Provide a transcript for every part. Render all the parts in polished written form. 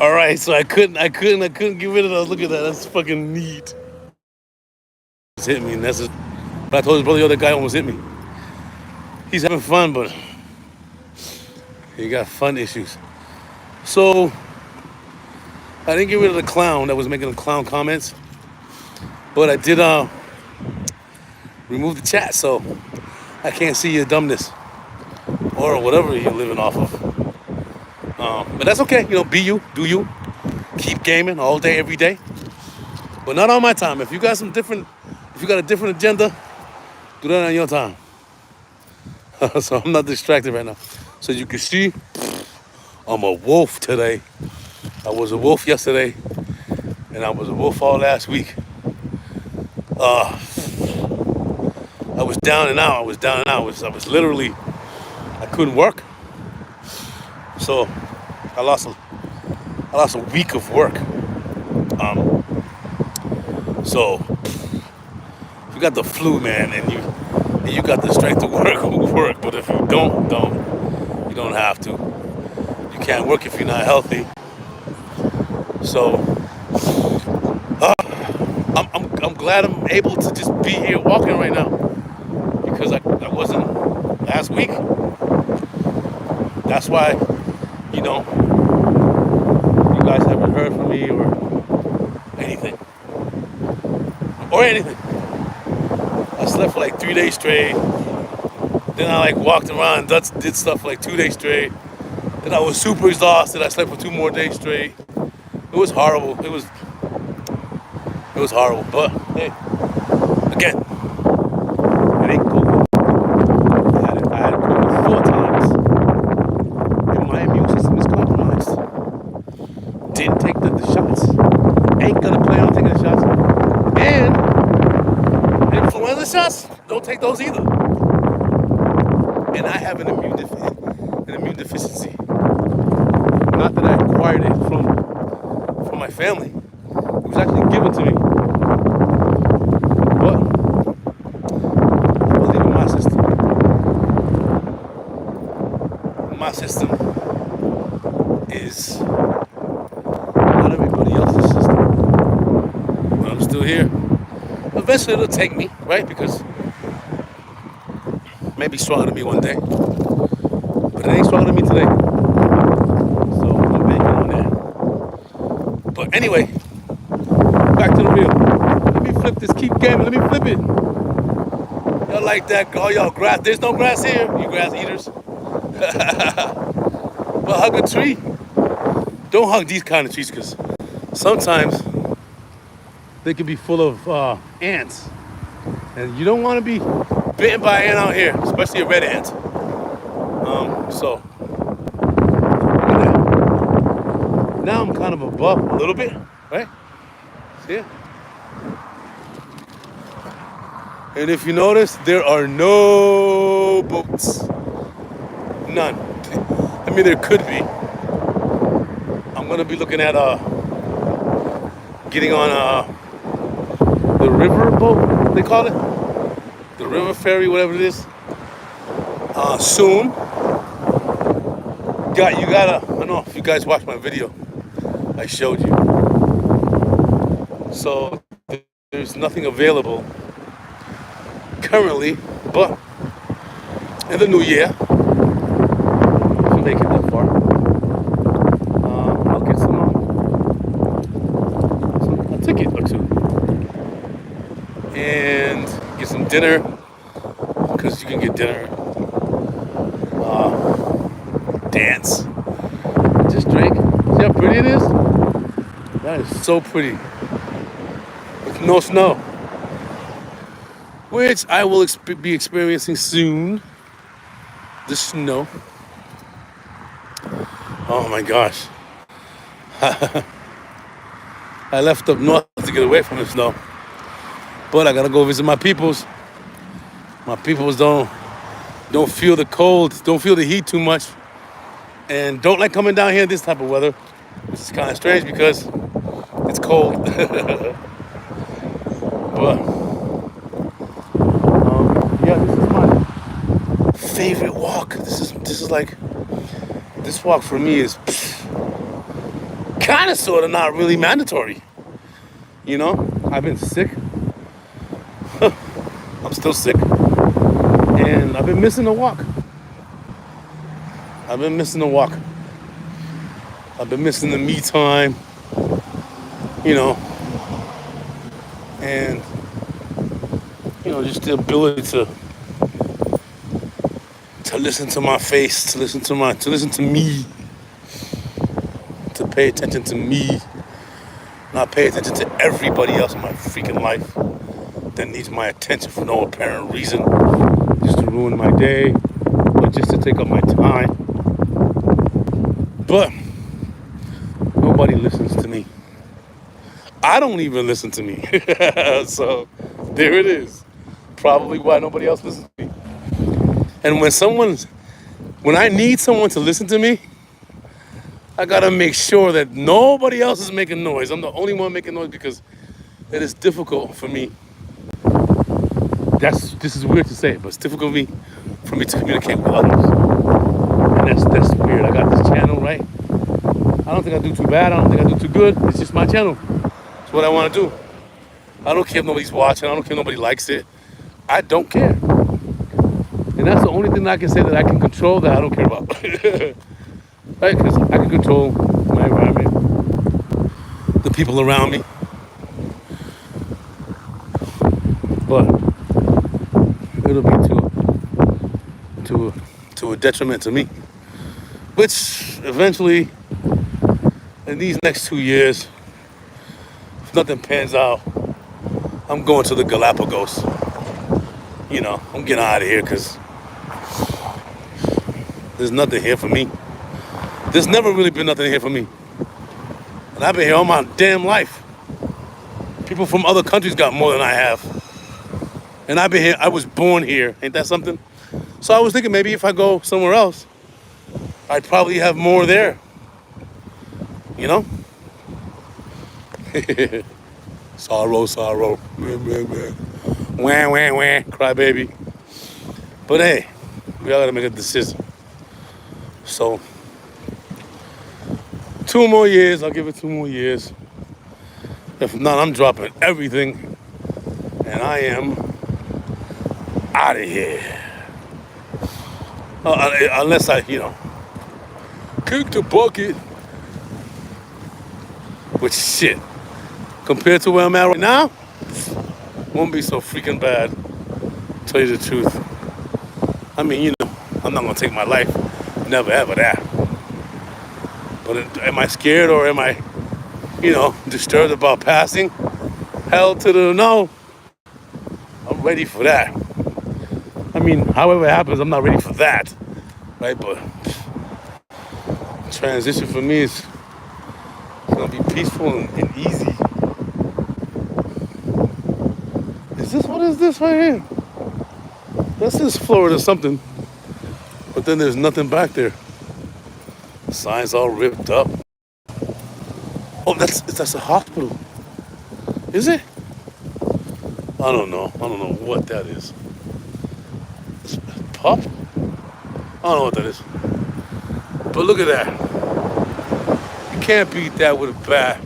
All right, so I couldn't get rid of that. Look at that. That's fucking neat. Just hit me, and that's. But I told his brother, yo, that guy almost hit me. He's having fun, but he got fun issues. So I didn't get rid of the clown that was making the clown comments, but I did remove the chat, so I can't see your dumbness or whatever you're living off of. But that's okay. Be you, do you. Keep gaming all day, every day, but not on my time. If you got a different agenda, do that on your time. So I'm not distracted right now. So you can see, I'm a wolf today. I was a wolf yesterday, and I was a wolf all last week. Uh, I was down and out. I was down and out. I was literally, I couldn't work. So I lost a, I lost a week of work. Um, so if you got the flu, man, and you got the strength to work, work. But if you don't. You don't have to. You can't work if you're not healthy. So I'm glad I'm able to just be here walking right now because I wasn't last week. That's why, you know, you guys haven't heard from me anything. Or anything. I slept for like 3 days straight. Then I like walked around, did stuff for like 2 days straight. Then I was super exhausted. I slept for 2 more days straight. It was horrible. It was horrible. But hey, again, it ain't COVID. I had COVID 4 times, and my immune system is compromised. Didn't take the shots. Ain't gonna plan on taking the shots. And influenza shots, don't take those either. And I have an immune deficiency. Not that I acquired it from my family. It was actually given to me. But I believe in my system. My system is not everybody else's system. But I'm still here. Eventually it'll take me, right? Because maybe stronger than me one day. But it ain't stronger than me today. So I'm banking on that. But anyway, back to the real. Let me flip this. Keep gaming. Let me flip it. Y'all like that? Oh, y'all grass. There's no grass here. You grass eaters. But hug a tree. Don't hug these kind of trees because sometimes they can be full of ants. And you don't want to be bitten by an ant out here, especially a red ant. So look at that. Now I'm kind of above a little bit, right? See it? And if you notice, there are no boats. None. I mean, there could be. I'm gonna be looking at getting on the river boat, they call it, the river ferry, whatever it is. Soon. I don't know if you guys watched my video. I showed you. So there's nothing available currently, but in the new year, if you make it that far, I'll get a ticket or two and get some dinner because you can get dinner, dance, just drink. See how pretty it is? That is so pretty with no snow, which I will be experiencing soon. The snow. Oh my gosh. I left up north to get away from the snow. But I gotta go visit my peoples. My peoples don't feel the cold, don't feel the heat too much, and don't like coming down here in this type of weather, which is kind of strange because it's cold. But yeah, this is my favorite walk. This is like this walk for me is kind of, sort of, not really mandatory. You know, I've been sick. I'm still sick. And I've been missing the walk. I've been missing the walk. I've been missing the me time, you know, and, you know, just the ability to listen to my face, to listen to me, to pay attention to me, not pay attention to everybody else in my freaking life that needs my attention for no apparent reason, just to ruin my day, or just to take up my time. But nobody listens to me. I don't even listen to me. So there it is. Probably why nobody else listens to me. And when I need someone to listen to me, I gotta make sure that nobody else is making noise. I'm the only one making noise because it is difficult for me. This is weird to say, but it's difficult for me to communicate with others. And that's weird. I got this channel, right? I don't think I do too bad. I don't think I do too good. It's just my channel. It's what I want to do. I don't care if nobody's watching. I don't care if nobody likes it. I don't care. And that's the only thing I can say that I can control that I don't care about. Right? Because I can control my environment, the people around me. But it'll be to a detriment to me. Which eventually, in these next 2 years, if nothing pans out, I'm going to the Galapagos. You know, I'm getting out of here because there's nothing here for me. There's never really been nothing here for me. And I've been here all my damn life. People from other countries got more than I have. And I've been here, I was born here. Ain't that something? So I was thinking maybe if I go somewhere else, I'd probably have more there. You know? Sorrow, sorrow. Wah, wah, wah. Cry baby. But hey, we all gotta make a decision. So, 2 more years, I'll give it 2 more years. If not, I'm dropping everything. And I am out of here. Unless I, you know, kick the bucket. Which shit, compared to where I'm at right now, won't be so freaking bad, to tell you the truth. I mean, you know, I'm not gonna take my life, never ever that. But am I scared or am I, you know, disturbed about passing? Hell to the no. I'm ready for that. I mean, however it happens, I'm not ready for that, right? But transition for me is gonna be peaceful and easy. What is this right here? This is Florida something. But then there's nothing back there. The sign's all ripped up. Oh, that's a hospital. Is it? I don't know. I don't know what that is. It's a pub? I don't know what that is. But look at that. You can't beat that with a bat.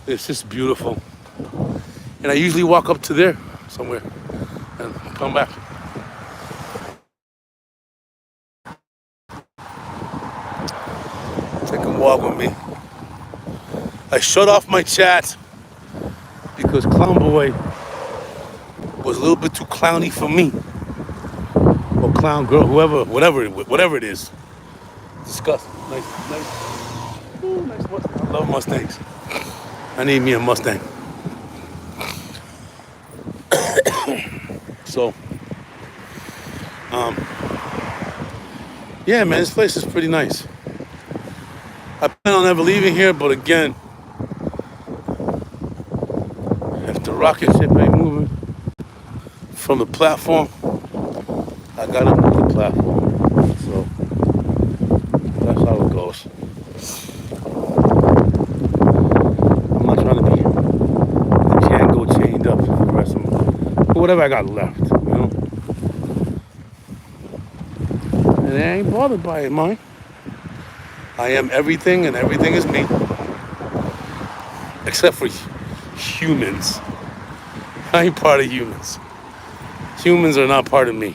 It's just beautiful. And I usually walk up to there somewhere and come back. Take a walk with me. I shut off my chat because Clown Boy was a little bit too clowny for me. Or Clown Girl, whatever it is. Disgusting. Nice. Ooh, nice Mustang. I love Mustangs. I need me a Mustang. So, yeah, man, this place is pretty nice. I plan on never leaving here, but again, if the rocket ship ain't moving from the platform, I gotta move the platform. So, that's how it goes. I'm not trying to be the Django chained up for the rest of my whatever I got left, you know. And I ain't bothered by it, man. I am everything and everything is me. Except for humans. I ain't part of humans. Humans are not part of me.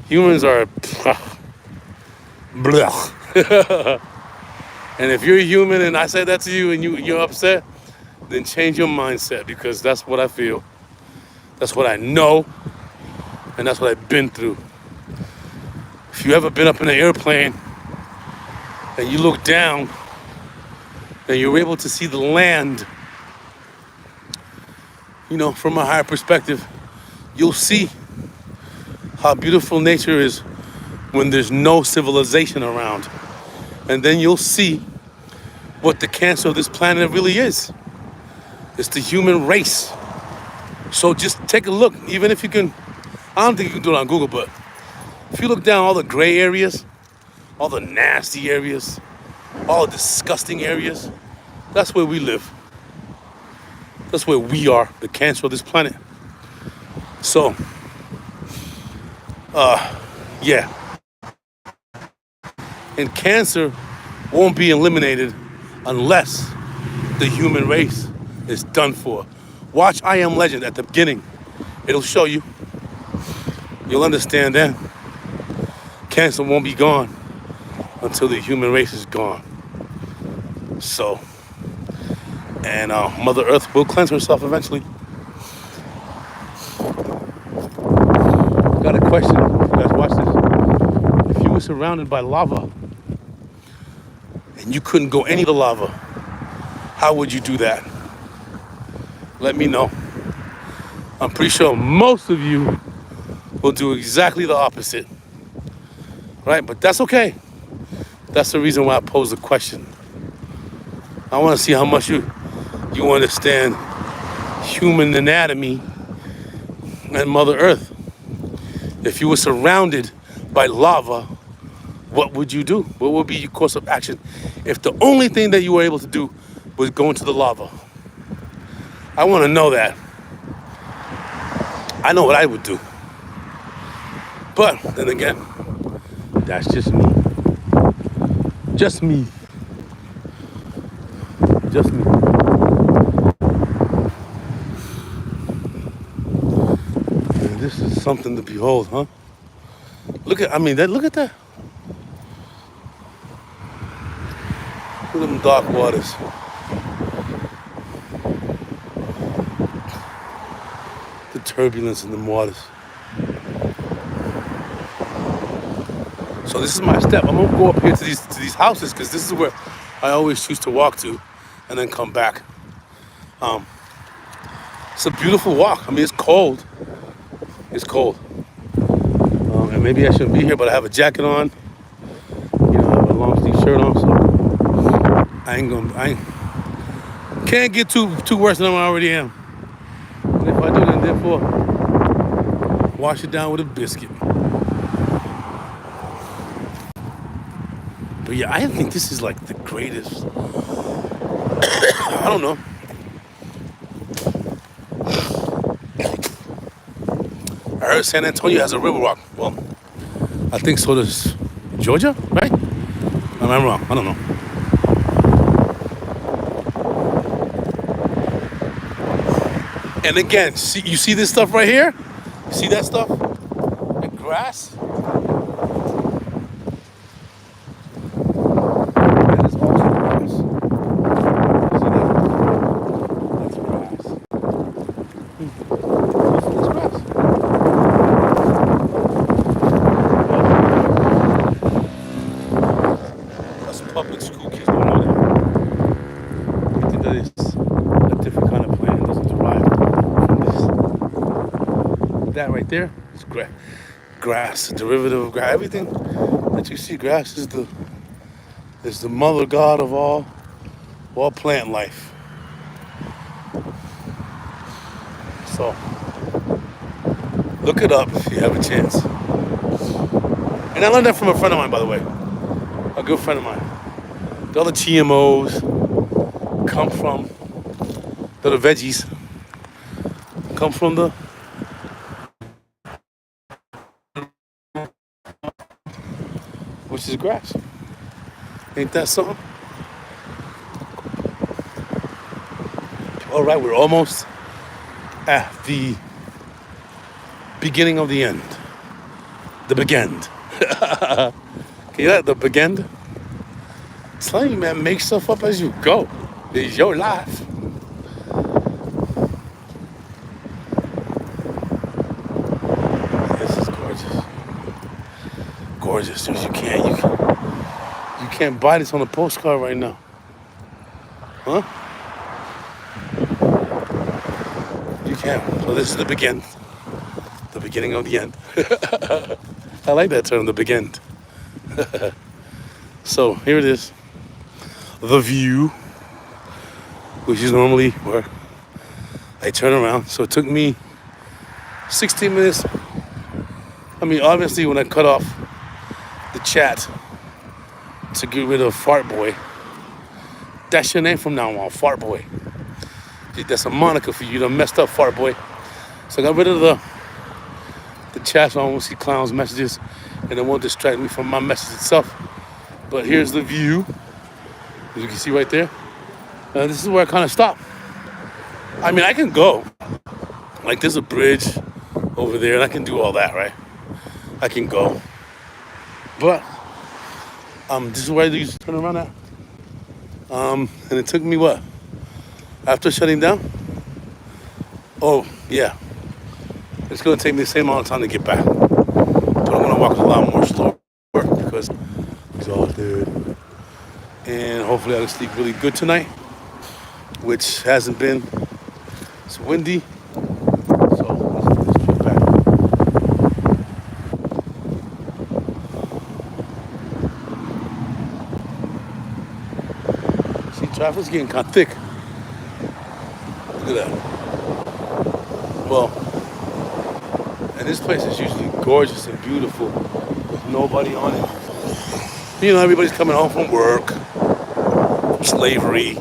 Humans are blah. And if you're a human and I said that to you and you're upset, then change your mindset because that's what I feel. That's what I know, and that's what I've been through. If you ever been up in an airplane and you look down and you're able to see the land, from a higher perspective, you'll see how beautiful nature is when there's no civilization around. And then you'll see what the cancer of this planet really is. It's the human race. So just take a look, even if you can, I don't think you can do it on Google, but if you look down all the gray areas, all the nasty areas, all the disgusting areas, that's where we live. That's where we are, the cancer of this planet. So, yeah. And cancer won't be eliminated unless the human race is done for. Watch I Am Legend at the beginning. It'll show you. You'll understand then. Cancer won't be gone until the human race is gone. So, and Mother Earth will cleanse herself eventually. Got a question. You guys watch this. If you were surrounded by lava and you couldn't go any of the lava, how would you do that? Let me know. I'm pretty sure most of you will do exactly the opposite. Right? But that's okay. That's the reason why I posed the question. I want to see how much you understand human anatomy and Mother Earth. If you were surrounded by lava, what would you do? What would be your course of action if the only thing that you were able to do was go into the lava? I want to know that. I know what I would do. But then again, that's just me. Just me. Just me. And this is something to behold, huh? Look at that. Look at that. Look at them dark waters. The turbulence in them waters. So this is my step. I'm gonna go up here to these houses because this is where I always choose to walk to and then come back. It's a beautiful walk. It's cold. It's cold. And maybe I shouldn't be here, but I have a jacket on. I have a long sleeve shirt on, so I can't get too worse than I already am. And if I do, then therefore, wash it down with a biscuit. But yeah, I think this is like the greatest. I don't know. I heard San Antonio has a river walk. Well, I think so does Georgia, right? Am I wrong? I don't know. And again, you see this stuff right here? You see that stuff? The grass? That is also grass. See that? That's grass. That's grass. That's public school kids don't know that. I think that is a different kind of plant. It doesn't derive from this. That right there is grass, a derivative of grass. Everything that you see, grass is the mother god of all plant life. So look it up if you have a chance. And I learned that from a friend of mine, by the way, a good friend of mine. The other GMOs come from the veggies come from which is grass. Ain't that something? All right, we're almost at the beginning of the end. The begin. Can you let the begin? It's telling you, man, make stuff up as you go. It's your life. This is gorgeous. Gorgeous, dude. You can't buy this on a postcard right now. Huh? You can't. So this is the begin. The beginning of the end. I like that term, the begin. So here it is. The view, which is normally where I turn around. So it took me 16 minutes. I mean, obviously, when I cut off the chat to get rid of Fart Boy, that's your name from now on, Fart Boy. That's a moniker for you. You done messed up, Fart Boy. So I got rid of the chat so I won't see clowns' messages and it won't distract me from my message itself. But here's the view, as you can see right there. This is where I kind of stop. I mean, I can go. Like, there's a bridge over there, and I can do all that, right? I can go. But this is where I used to turn around at. And it took me what? After shutting down? Oh, yeah. It's going to take me the same amount of time to get back. But I'm going to walk a lot more slower because I'm exhausted. And hopefully I can sleep really good tonight, which hasn't been. It's windy. So let's get back. See, traffic's getting kind of thick. Look at that. Well, and this place is usually gorgeous and beautiful with nobody on it. You know, everybody's coming home from work, slavery.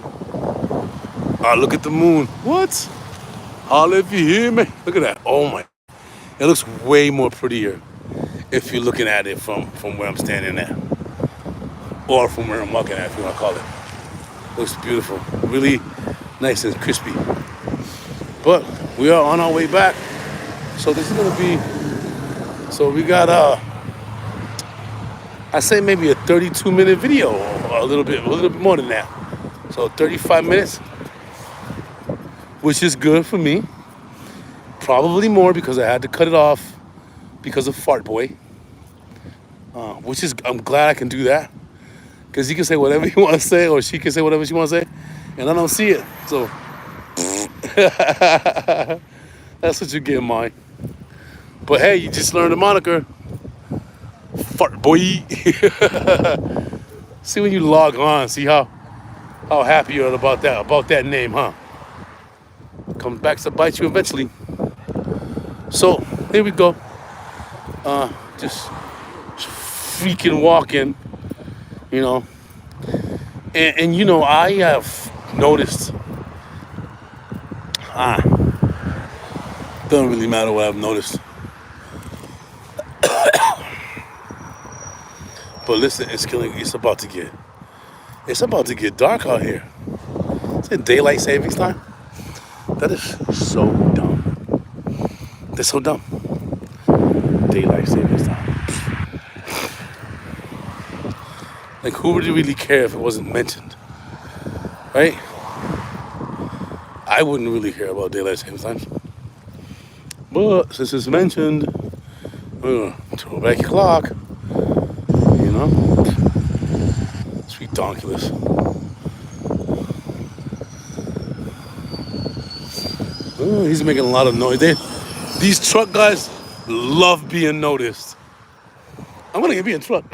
Look at the moon. What? Holla if you hear me. Look at that. Oh my. It looks way more prettier if you're looking at it from where I'm standing at. Or from where I'm walking at, if you want to call it. Looks beautiful. Really nice and crispy. But we are on our way back. So this is gonna be, so we got I say maybe a 32-minute video, or a little bit more than that. So 35 minutes, which is good for me. Probably more because I had to cut it off because of Fart Boy. Which is, I'm glad I can do that. Because he can say whatever he wants to say, or she can say whatever she wants to say, and I don't see it. So that's what you get, mine. But hey, you just learned a moniker. Fart Boy. See when you log on, see how happy you are about that name, huh? Comes back to bite you eventually. So here we go. Just freaking walking, you know. And you know, I have noticed. Doesn't really matter what I've noticed. But listen, it's about to get dark out here. It's in daylight savings time. That is so dumb. That's so dumb. Daylight savings time. Like, who would really care if it wasn't mentioned? Right? I wouldn't really care about daylight savings time. But since it's mentioned, we're gonna throw back the clock. You know? It's ridiculous. Oh, he's making a lot of noise. These truck guys love being noticed. I'm gonna be a truck.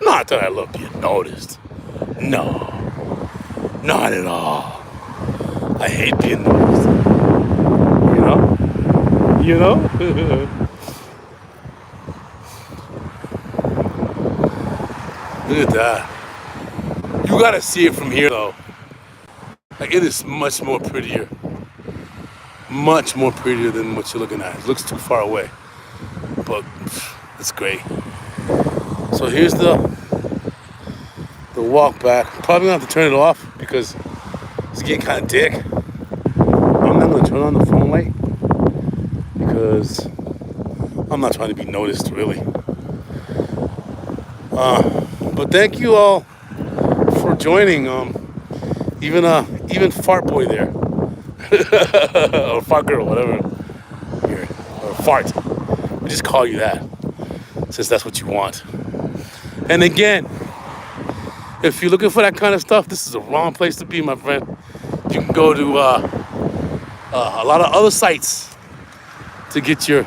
Not that I love being noticed. No. Not at all. I hate being noticed. You know? You know? Look at that. You gotta see it from here though. Like, it is much more prettier. Much more prettier than what you're looking at. It looks too far away. But it's great. So here's the walk back. Probably gonna have to turn it off because it's getting kind of dick. I'm not gonna turn on the phone light because I'm not trying to be noticed really. But thank you all for joining. Even fart boy there, or fart girl, whatever, here, or fart. We just call you that since that's what you want. And again, if you're looking for that kind of stuff, this is the wrong place to be, my friend. You can go to a lot of other sites to get your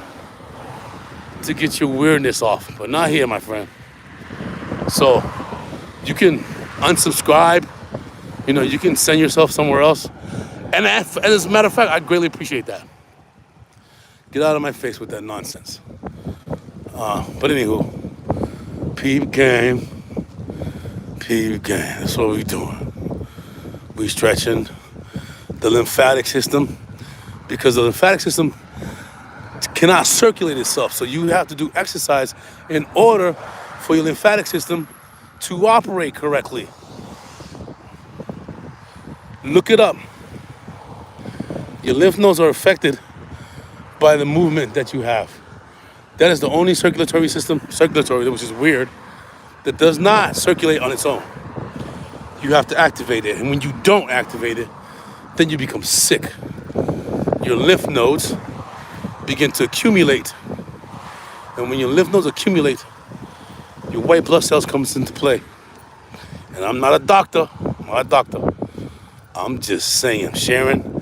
weirdness off, but not here, my friend. So you can unsubscribe. You can send yourself somewhere else. And as a matter of fact, I greatly appreciate that. Get out of my face with that nonsense. But anywho, peep game. That's what we doing. We stretching the lymphatic system because the lymphatic system cannot circulate itself. So you have to do exercise in order for your lymphatic system to operate correctly. Look it up. Your lymph nodes are affected by the movement that you have. That is the only circulatory system, which is weird, that does not circulate on its own. You have to activate it. And when you don't activate it, then you become sick. Your lymph nodes begin to accumulate. And when your lymph nodes accumulate, your white blood cells comes into play. And I'm not a doctor. I'm just saying, sharing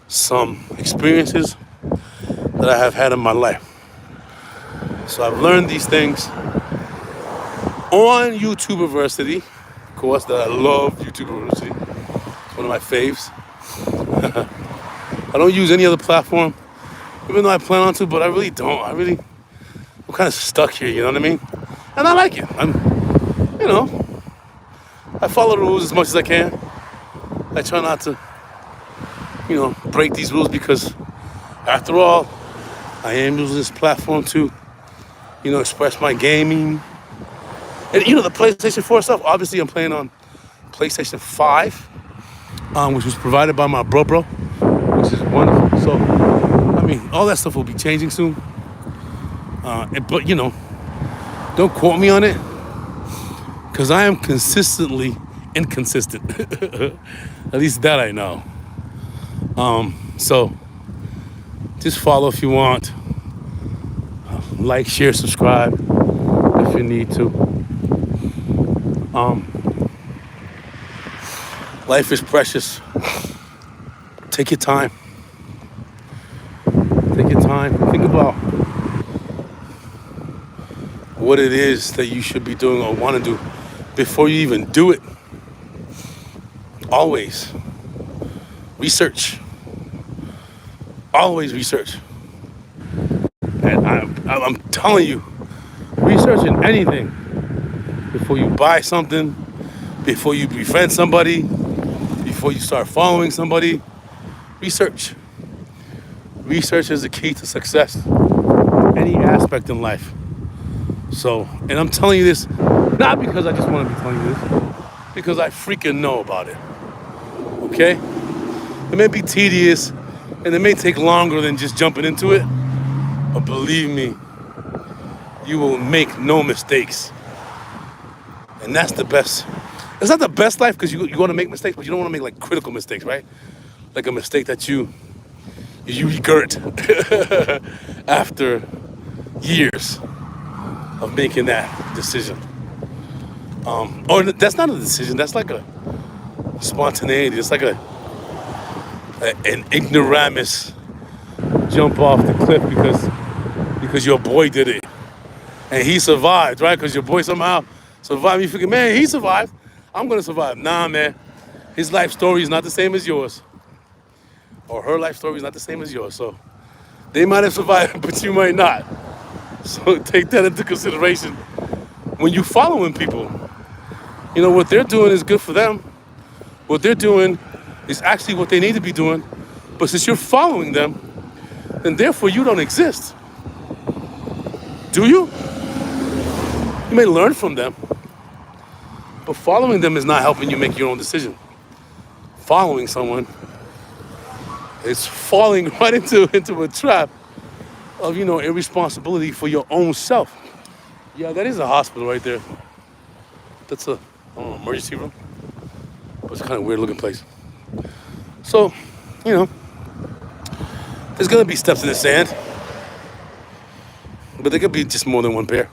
some experiences that I have had in my life. So I've learned these things on YouTubeversity. Of course, that I love YouTubeversity. It's one of my faves. I don't use any other platform, even though I plan on to, but I really don't. I'm kind of stuck here, you know what I mean? And I like it. I follow the rules as much as I can. I try not to, break these rules because, after all, I am using this platform to, express my gaming. And, the PlayStation 4 stuff, obviously I'm playing on PlayStation 5, which was provided by my bro, which is wonderful. So, all that stuff will be changing soon. But, don't quote me on it, because I am consistently inconsistent. At least that I know. So just follow if you want. Like, share, subscribe if you need to. Life is precious. Take your time. Think about what it is that you should be doing or want to do before you even do it. Always research. Always research. And I'm telling you, researching anything before you buy something, before you befriend somebody, before you start following somebody, research. Research is the key to success, any aspect in life. So, and I'm telling you this, not because I just want to be telling you this, because I freaking know about it. Okay? It may be tedious, and it may take longer than just jumping into it, but believe me, you will make no mistakes. And that's the best. It's not the best life because you want to make mistakes, but you don't want to make like critical mistakes, right? Like a mistake that you regret after years of making that decision. Or that's not a decision. That's like a spontaneity. It's like an ignoramus jump off the cliff because your boy did it and he survived, right? Because your boy somehow survived. You figure, man, he survived. I'm gonna survive. Nah, man. His life story is not the same as yours, or her life story is not the same as yours. So they might have survived, but you might not. So take that into consideration when you following people. What they're doing is good for them. What they're doing is actually what they need to be doing. But since you're following them, then therefore you don't exist. Do you? You may learn from them, but following them is not helping you make your own decision. Following someone is falling right into a trap of, irresponsibility for your own self. Yeah, that is a hospital right there. That's a, I don't know, emergency room. But it's kind of a weird looking place. So, you know, there's gonna be steps in the sand, but there could be just more than one pair.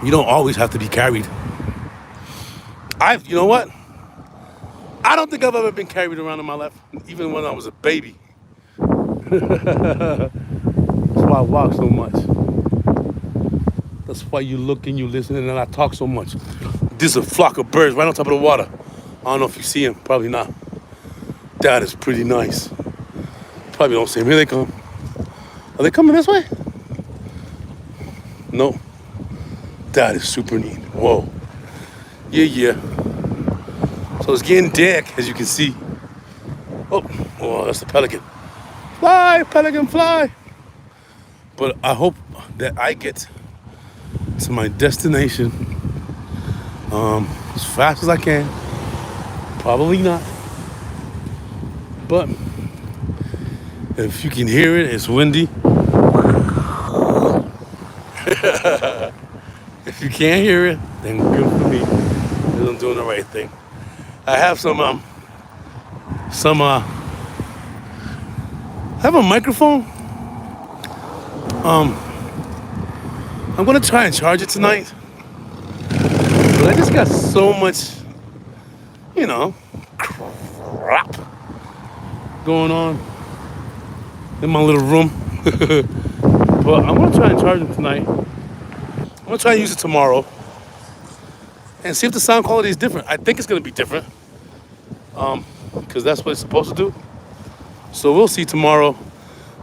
You don't always have to be carried. You know what? I don't think I've ever been carried around in my life, even when I was a baby. That's why I walk so much. That's why you look and you listen and I talk so much. There's a flock of birds right on top of the water. I don't know if you see them, probably not. That is pretty nice. Probably don't see them. Here they come. Are they coming this way? No. That is super neat. Whoa. Yeah. So it's getting dark, as you can see. Oh, that's the pelican. Fly, pelican, fly. But I hope that I get to my destination as fast as I can. Probably not. But if you can hear it, it's windy. If you can't hear it, then good for me. Because I'm doing the right thing. I have I have a microphone. I'm gonna try and charge it tonight. But I just got so much, crap going on in my little room. But I'm gonna try and charge it tonight. I'm gonna try and use it tomorrow and see if the sound quality is different. I think it's gonna be different, because that's what it's supposed to do. So we'll see tomorrow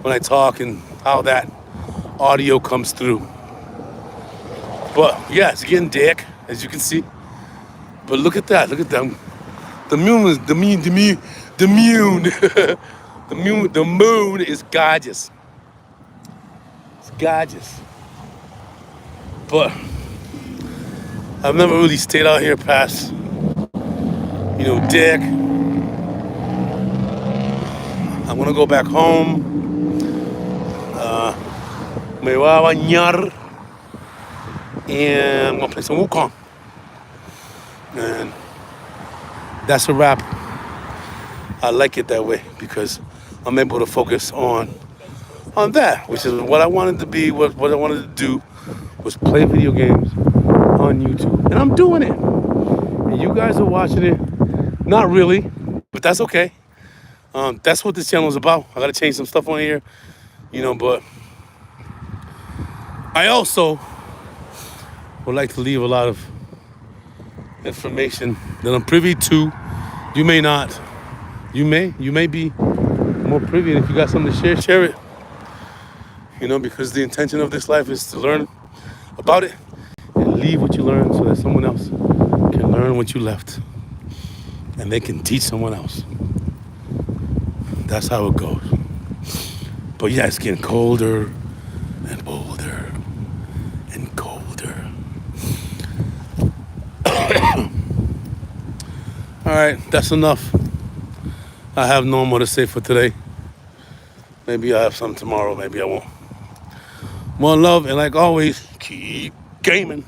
when I talk and how that audio comes through. But yeah, it's getting dark, as you can see. But look at that, The moon is the moon is gorgeous. It's gorgeous. But I've never really stayed out here past, dark. I'm gonna go back home. Me voy a bañar. And I'm gonna play some Wukong. And that's a wrap. I like it that way because I'm able to focus on that, which is what I wanted to be, what I wanted to do was play video games on YouTube. And I'm doing it. And you guys are watching it. Not really, but that's okay. That's what this channel is about. I gotta change some stuff on here, but I also would like to leave a lot of information that I'm privy to. You may not. You may be more privy, and if you got something to share it. Because the intention of this life is to learn about it and leave what you learned so that someone else can learn what you left. And they can teach someone else. That's how it goes. But yeah, it's getting colder and bolder and colder. All right, that's enough. I have no more to say for today. Maybe I'll have some tomorrow, maybe I won't. More love, and like always, keep gaming.